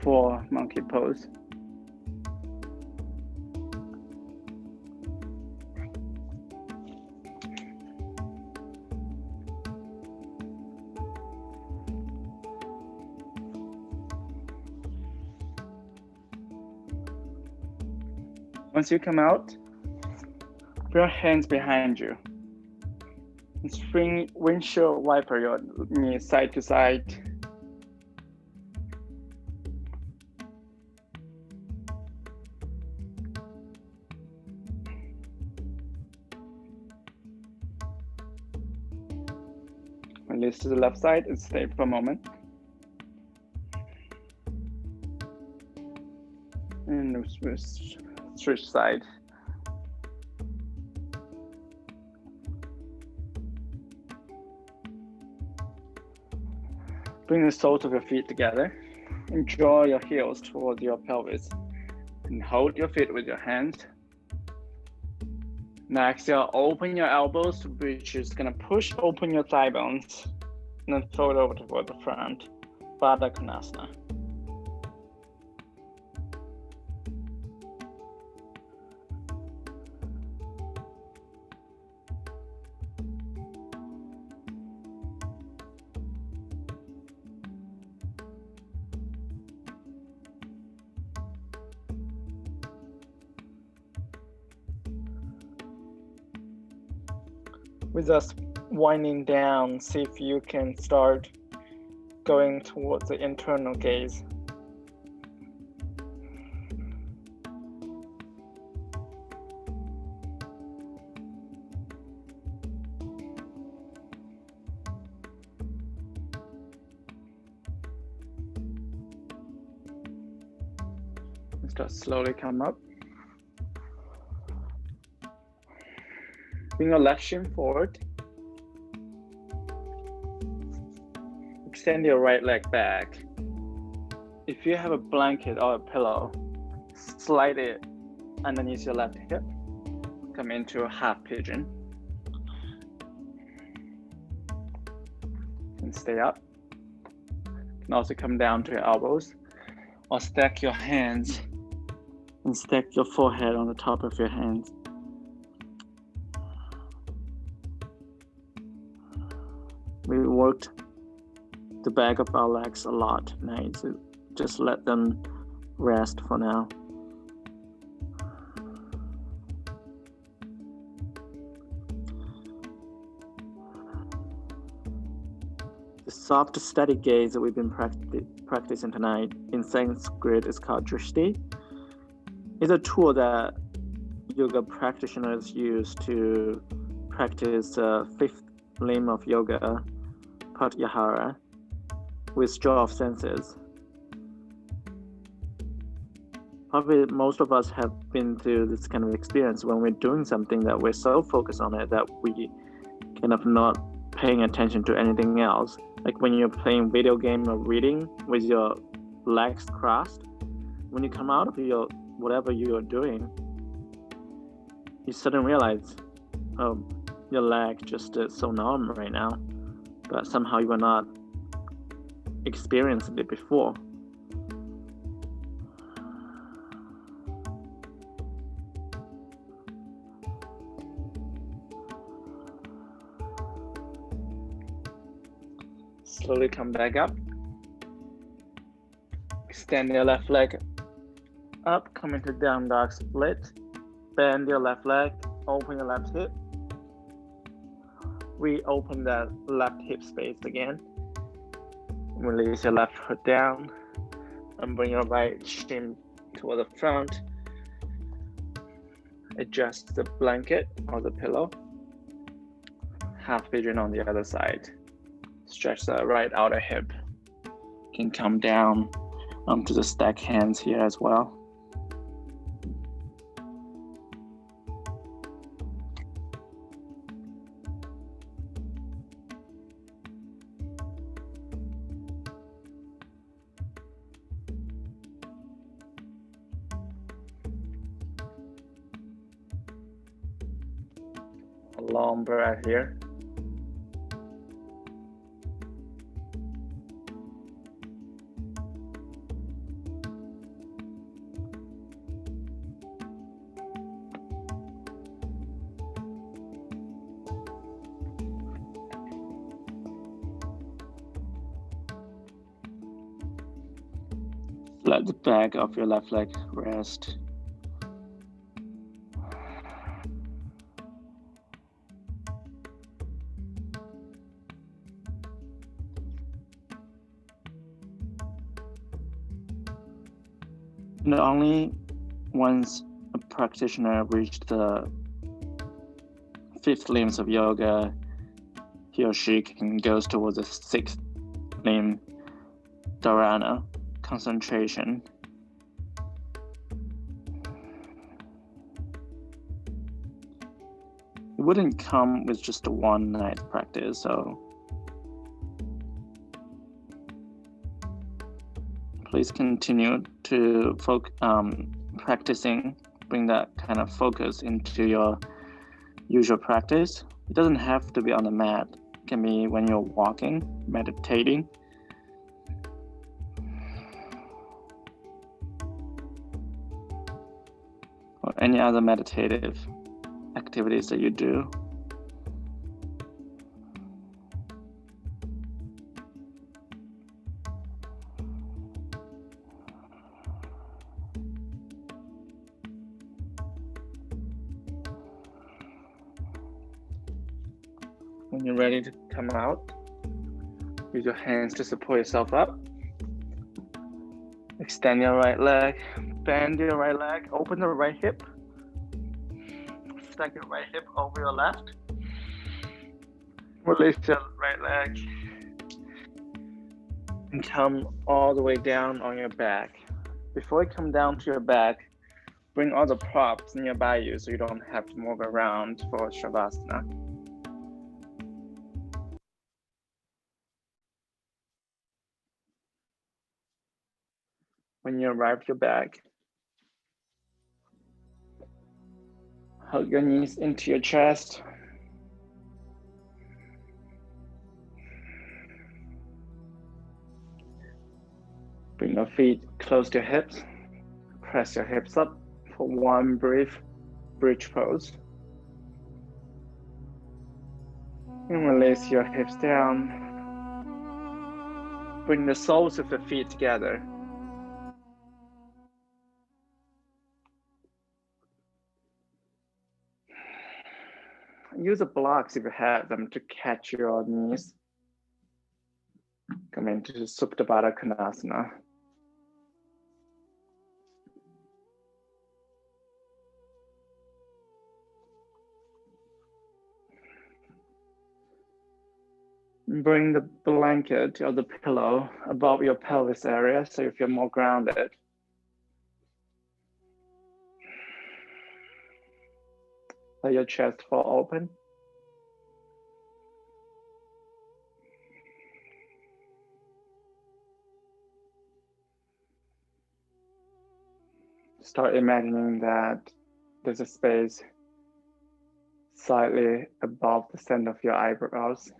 for monkey pose. Once you come out, put your hands behind you and swing windshield wiper your knee side to side. Release to the left side and stay for a moment. And switch side. Bring the soles of your feet together and draw your heels towards your pelvis and hold your feet with your hands. Next, you'll open your elbows, which is gonna push open your thigh bones and then fold over toward the front. Baddha Konasana. With us winding down, see if you can start going towards the internal gaze. And start slowly come up. Bring your left shin forward. Extend your right leg back. If you have a blanket or a pillow, slide it underneath your left hip. Come into a half pigeon. And stay up. You can also come down to your elbows or stack your hands and stack your forehead on the top of your hands. We worked the back of our legs a lot tonight, so just let them rest for now. The soft, steady gaze that we've been practicing tonight in Sanskrit is called Drishti. It's a tool that yoga practitioners use to practice the fifth limb of yoga, Pratyahara, withdrawal of senses. Probably most of us have been through this kind of experience when we're doing something that we're so focused on it that we kind of not paying attention to anything else. Like when you're playing video game or reading with your legs crossed, when you come out of your whatever you're doing, you suddenly realize, oh, your leg just is so numb right now, but somehow you were not experiencing it before. Slowly come back up. Extend your left leg up, come into down dog split. Bend your left leg, open your left hip. Reopen that left hip space again. Release your left foot down and bring your right shin toward the front. Adjust the blanket or the pillow. Half pigeon on the other side. Stretch the right outer hip. You can come down onto the stack hands here as well. A long breath here. Let the back of your left leg rest. And only once a practitioner reaches the fifth limbs of yoga, he or she can go towards the sixth limb, Dhrana, concentration. It wouldn't come with just a one night practice, so please continue to practicing, bring that kind of focus into your usual practice. It doesn't have to be on the mat. It can be when you're walking, meditating. any other meditative activities that you do. When you're ready to come out, use your hands to support yourself up. Extend your right leg, bend your right leg, open the right hip. Stack your right hip over your left. Release your right leg and come all the way down on your back. Before you come down to your back, bring all the props nearby you so you don't have to move around for Shavasana. When you arrive at your back, hug your knees into your chest. Bring your feet close to your hips. Press your hips up for one brief bridge pose. And release your hips down. Bring the soles of your feet together. Use the blocks if you have them to catch your knees. Come into Supta Baddha Konasana. Bring the blanket or the pillow above your pelvis area so you feel more grounded. Let your chest fall open. Start imagining that there's a space slightly above the center of your eyebrows.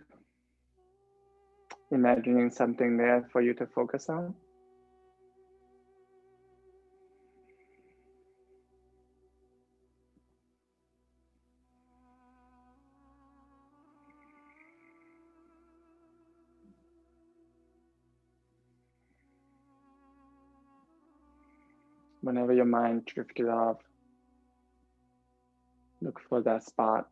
Imagining something there for you to focus on. Whenever your mind drifted off, look for that spot.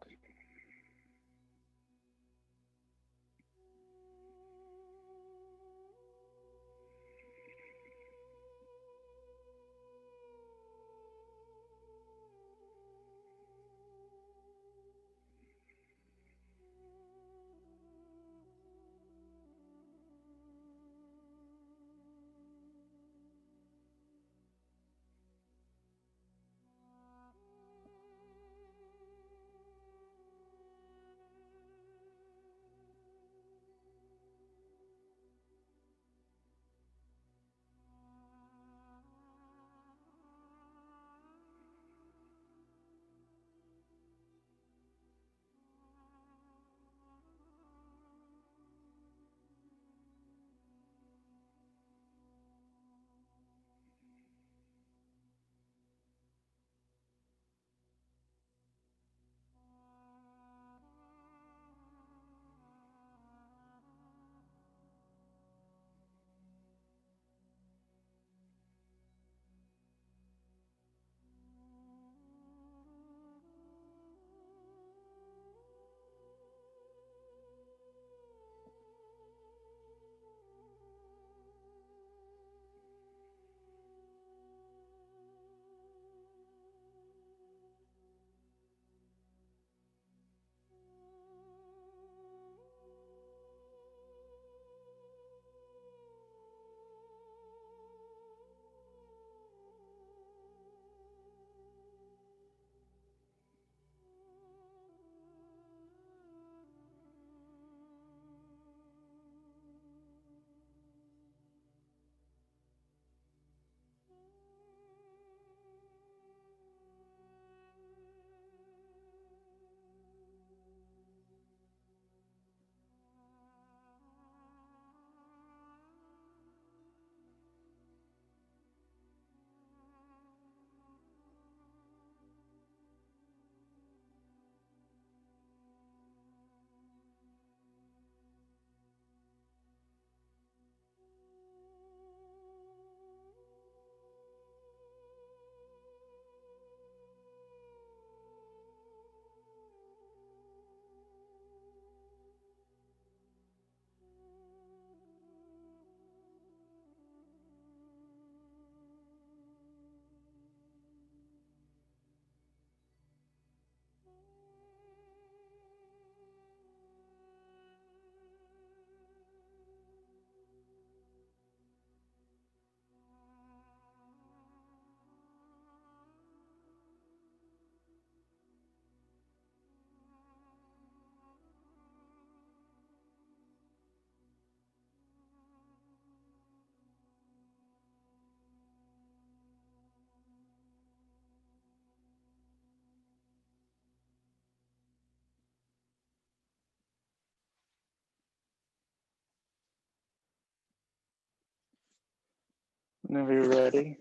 Whenever you're ready,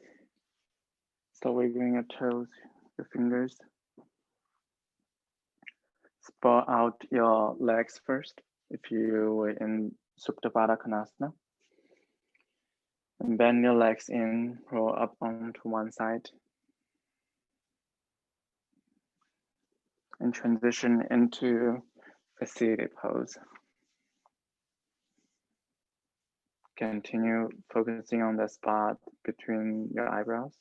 start wiggling your toes, your fingers. Spread out your legs first if you were in Supta Baddha Konasana. And bend your legs in, roll up onto one side. And transition into a seated pose. Continue focusing on the spot between your eyebrows.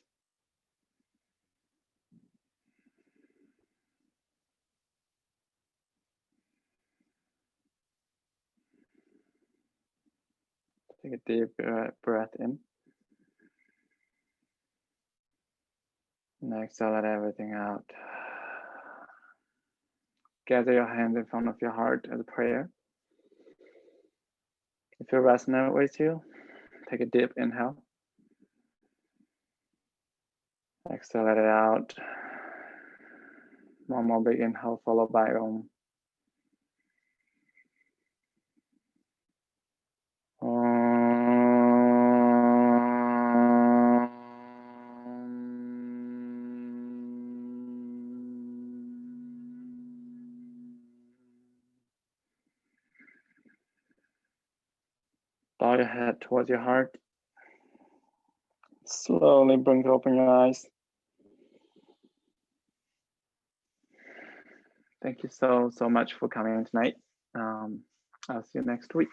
Take a deep breath in. And exhale, let everything out. Gather your hands in front of your heart as a prayer. If it resonates with you, take a deep inhale. Exhale, let it out. One more big inhale followed by Om. Bow your head towards your heart. Slowly blink open your eyes. Thank you so much for coming in tonight. I'll see you next week.